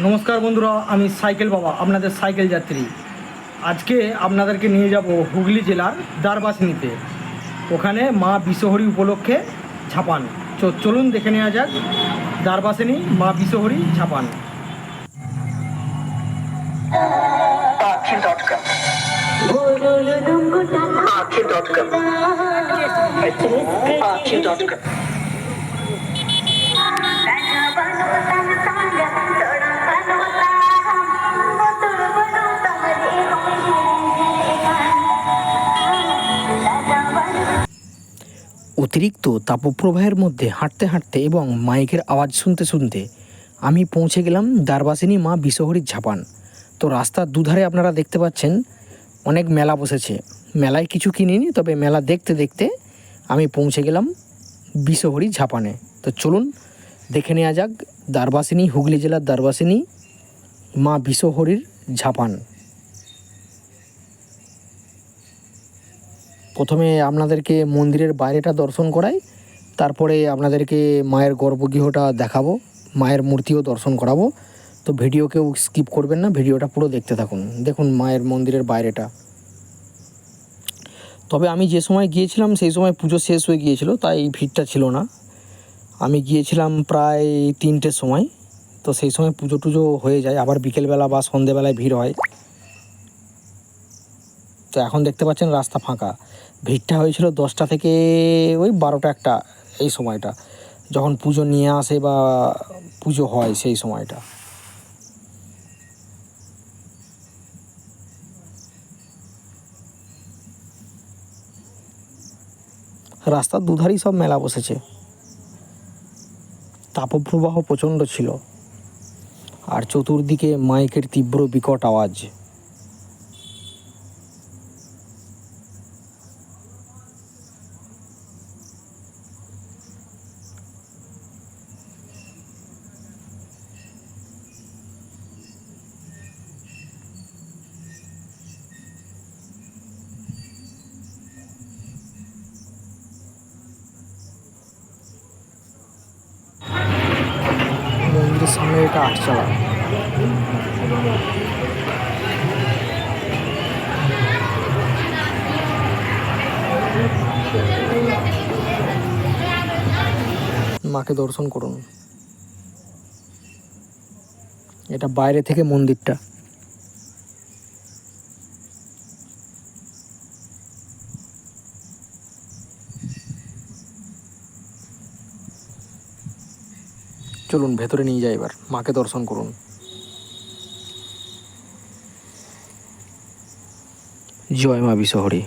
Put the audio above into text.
নমস্কার বন্ধুরা, আমি সাইকেল বাবা, আপনাদের সাইকেল যাত্রী। আজকে আপনাদেরকে নিয়ে যাব হুগলি জেলার দ্বারবাসিনীতে। ওখানে মা বিশ্বহরি উপলক্ষে ছাপান। চলুন দেখে নেওয়া যাক দ্বারবাসিনী মা বিশ্বহরি ছাপান। অতিরিক্ত তাপপ্রবাহের মধ্যে হাঁটতে হাঁটতে এবং মাইকের আওয়াজ শুনতে শুনতে আমি পৌঁছে গেলাম দ্বারবাসিনী মা বিশ্বহরির ঝাপান। তো রাস্তার দুধারে আপনারা দেখতে পাচ্ছেন অনেক মেলা বসেছে। মেলায় কিছু কিনিনি, তবে মেলা দেখতে দেখতে আমি পৌঁছে গেলাম বিশ্বহরির ঝাপানে। তো চলুন দেখে নেওয়া যাক দ্বারবাসিনী, হুগলি জেলার দ্বারবাসিনী মা বিশ্বহরির ঝাপান। প্রথমে আপনাদেরকে মন্দিরের বাইরেটা দর্শন করাই, তারপরে আপনাদেরকে মায়ের গর্ভগৃহটা দেখাবো, মায়ের মূর্তিও দর্শন করাবো। তো ভিডিও কেউ স্কিপ করবেন না, ভিডিওটা পুরো দেখতে থাকুন। দেখুন মায়ের মন্দিরের বাইরেটা। তবে আমি যে সময় গিয়েছিলাম সেই সময় পুজো শেষ হয়ে গিয়েছিল, তাই ভিড়টা ছিল না। আমি গিয়েছিলাম প্রায় 3টের সময়, তো সেই সময় পুজো টুজো হয়ে যায়, আবার বিকেলবেলা বা সন্ধেবেলায় ভিড় হয়। তো এখন দেখতে পাচ্ছেন রাস্তা ফাঁকা। ভিড়টা হয়েছিল 10টা থেকে ওই 12টা 1টা, এই সময়টা যখন পুজো নিয়ে আসে বা পুজো হয় সেই সময়টা। রাস্তার দুধারেই সব মেলা বসেছে। তাপপ্রবাহ প্রচণ্ড ছিল, আর চতুর্দিকে মাইকের তীব্র বিকট আওয়াজ। মন্দিরের সামনে এটা আটচালা। মাকে দর্শন করুন। এটা বাইরে থেকে মন্দিরটা। চলুন ভেতরে নিয়ে যাই, এবার মাকে দর্শন করুন। জয় মা বিশ্বহরি।